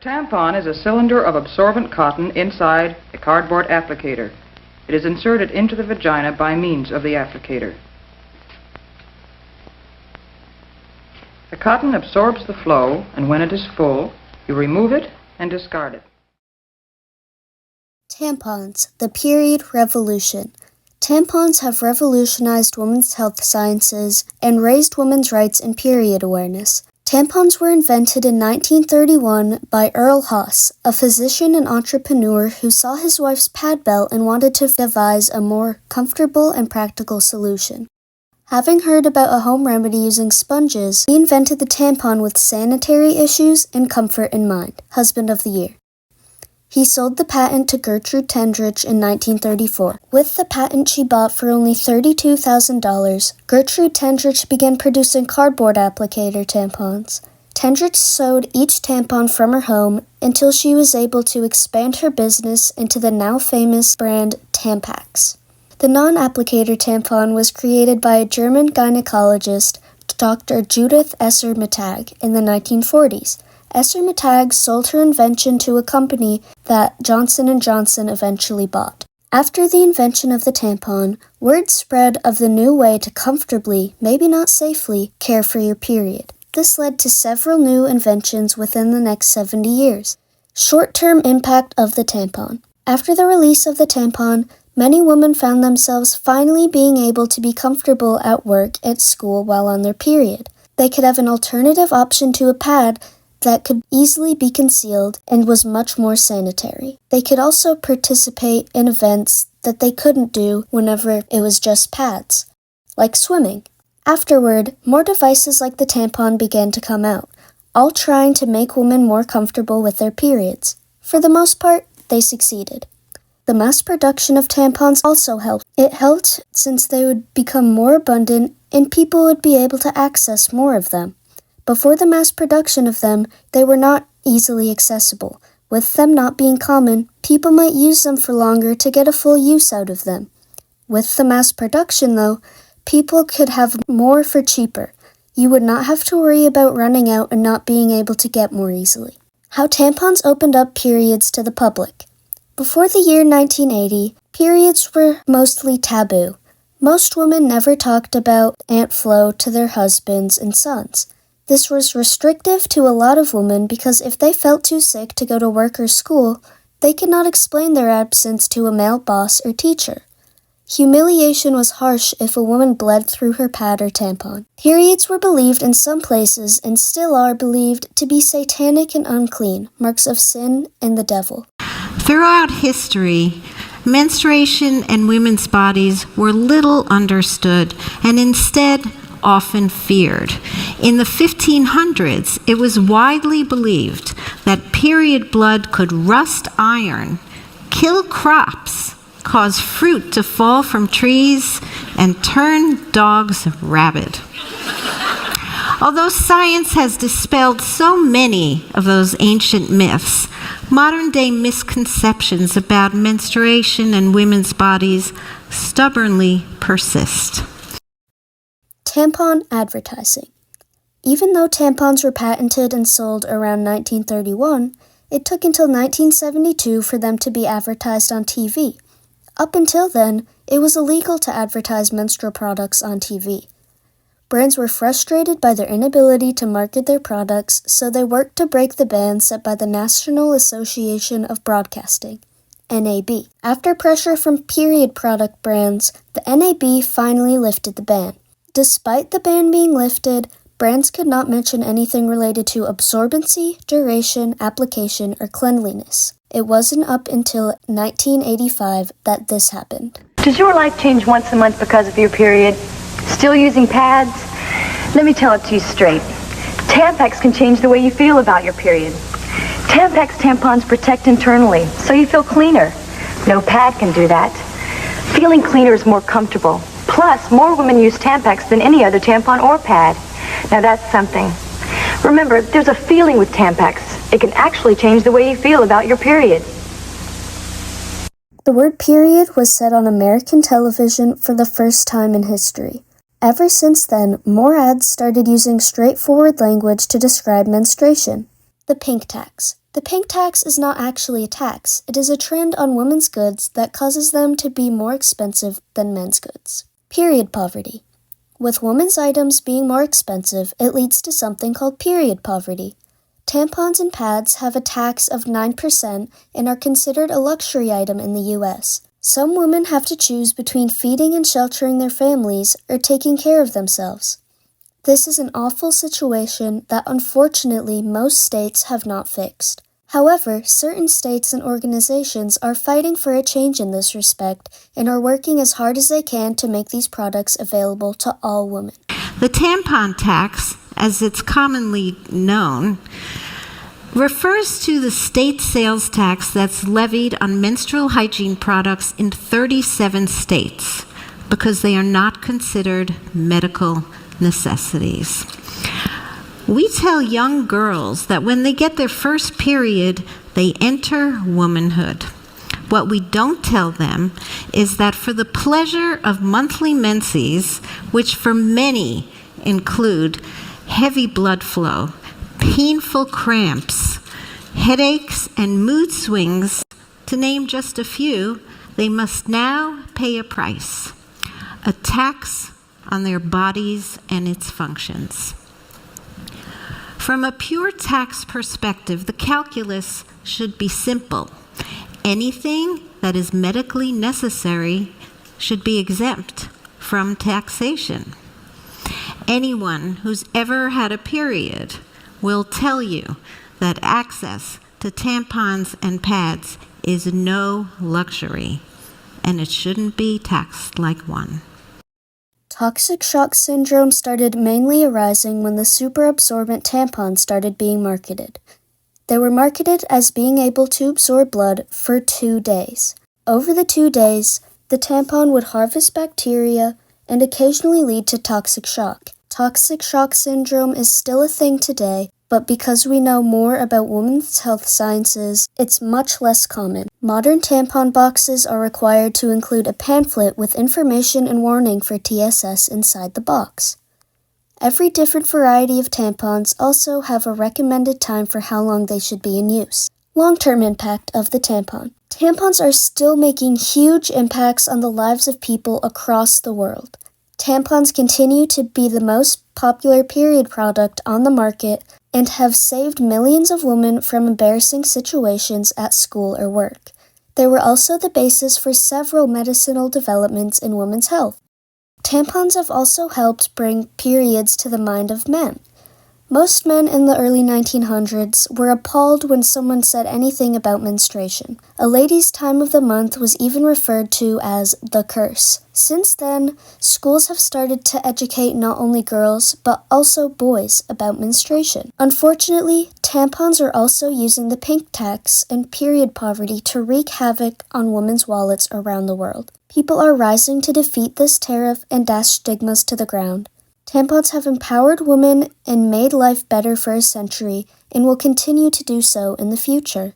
Tampon is a cylinder of absorbent cotton inside a cardboard applicator. It is inserted into the vagina by means of the applicator. The cotton absorbs the flow, and when it is full, you remove it and discard it. Tampons, the period revolution. Tampons have revolutionized women's health sciences and raised women's rights and period awareness. Tampons were invented in 1931 by Earl Haas, a physician and entrepreneur who saw his wife's pad belt and wanted to devise a more comfortable and practical solution. Having heard about a home remedy using sponges, he invented the tampon with sanitary issues and comfort in mind. Husband of the Year. He sold the patent to Gertrude Tendrich in 1934. With the patent she bought for only $32,000, Gertrude Tendrich began producing cardboard applicator tampons. Tendrich sewed each tampon from her home until she was able to expand her business into the now famous brand Tampax. The non-applicator tampon was created by a German gynecologist, Dr. Judith Esser-Mittag, in the 1940s. Esser-Mittag sold her invention to a company that Johnson & Johnson eventually bought. After the invention of the tampon, word spread of the new way to comfortably, maybe not safely, care for your period. This led to several new inventions within the next 70 years. Short-term impact of the tampon. After the release of the tampon, many women found themselves finally being able to be comfortable at work, at school, while on their period. They could have an alternative option to a pad that could easily be concealed and was much more sanitary. They could also participate in events that they couldn't do whenever it was just pads, like swimming. Afterward, more devices like the tampon began to come out, all trying to make women more comfortable with their periods. For the most part, they succeeded. The mass production of tampons also helped. It helped since they would become more abundant and people would be able to access more of them. Before the mass production of them, they were not easily accessible. With them not being common, people might use them for longer to get a full use out of them. With the mass production, though, people could have more for cheaper. You would not have to worry about running out and not being able to get more easily. How tampons opened up periods to the public. Before the year 1980, periods were mostly taboo. Most women never talked about Aunt Flo to their husbands and sons. This was restrictive to a lot of women because if they felt too sick to go to work or school, they could not explain their absence to a male boss or teacher. Humiliation was harsh if a woman bled through her pad or tampon. Periods were believed in some places and still are believed to be satanic and unclean, marks of sin and the devil. Throughout history, menstruation and women's bodies were little understood and instead often feared. In the 1500s, it was widely believed that period blood could rust iron, kill crops, cause fruit to fall from trees, and turn dogs rabid. Although science has dispelled so many of those ancient myths, modern-day misconceptions about menstruation and women's bodies stubbornly persist. Tampon advertising. Even though tampons were patented and sold around 1931, it took until 1972 for them to be advertised on TV. Up until then, it was illegal to advertise menstrual products on TV. Brands were frustrated by their inability to market their products, so they worked to break the ban set by the National Association of Broadcasting, NAB. After pressure from period product brands, the NAB finally lifted the ban. Despite the ban being lifted, brands could not mention anything related to absorbency, duration, application, or cleanliness. It wasn't up until 1985 that this happened. Does your life change once a month because of your period? Still using pads? Let me tell it to you straight. Tampax can change the way you feel about your period. Tampax tampons protect internally, so you feel cleaner. No pad can do that. Feeling cleaner is more comfortable. Plus, more women use Tampax than any other tampon or pad. Now that's something. Remember, there's a feeling with Tampax. It can actually change the way you feel about your period. The word period was said on American television for the first time in history. Ever since then, more ads started using straightforward language to describe menstruation. The pink tax. The pink tax is not actually a tax. It is a trend on women's goods that causes them to be more expensive than men's goods. Period poverty. With women's items being more expensive, it leads to something called period poverty. Tampons and pads have a tax of 9% and are considered a luxury item in the U.S. Some women have to choose between feeding and sheltering their families or taking care of themselves. This is an awful situation that unfortunately most states have not fixed. However, certain states and organizations are fighting for a change in this respect and are working as hard as they can to make these products available to all women. The tampon tax, as it's commonly known, refers to the state sales tax that's levied on menstrual hygiene products in 37 states because they are not considered medical necessities. We tell young girls that when they get their first period, they enter womanhood. What we don't tell them is that for the pleasure of monthly menses, which for many include heavy blood flow, painful cramps, headaches, and mood swings, to name just a few, they must now pay a price, a tax on their bodies and its functions. From a pure tax perspective, the calculus should be simple. Anything that is medically necessary should be exempt from taxation. Anyone who's ever had a period will tell you that access to tampons and pads is no luxury, and it shouldn't be taxed like one. Toxic shock syndrome started mainly arising when the superabsorbent tampons started being marketed. They were marketed as being able to absorb blood for 2 days. Over the 2 days, the tampon would harvest bacteria and occasionally lead to toxic shock. Toxic shock syndrome is still a thing today, but because we know more about women's health sciences, it's much less common. Modern tampon boxes are required to include a pamphlet with information and warning for TSS inside the box. Every different variety of tampons also have a recommended time for how long they should be in use. Long-term impact of the tampon. Tampons are still making huge impacts on the lives of people across the world. Tampons continue to be the most popular period product on the market and have saved millions of women from embarrassing situations at school or work. They were also the basis for several medicinal developments in women's health. Tampons have also helped bring periods to the mind of men. Most men in the early 1900s were appalled when someone said anything about menstruation. A lady's time of the month was even referred to as the curse. Since then, schools have started to educate not only girls, but also boys about menstruation. Unfortunately, tampons are also using the pink tax and period poverty to wreak havoc on women's wallets around the world. People are rising to defeat this tariff and dash stigmas to the ground. Tampons have empowered women and made life better for a century and will continue to do so in the future.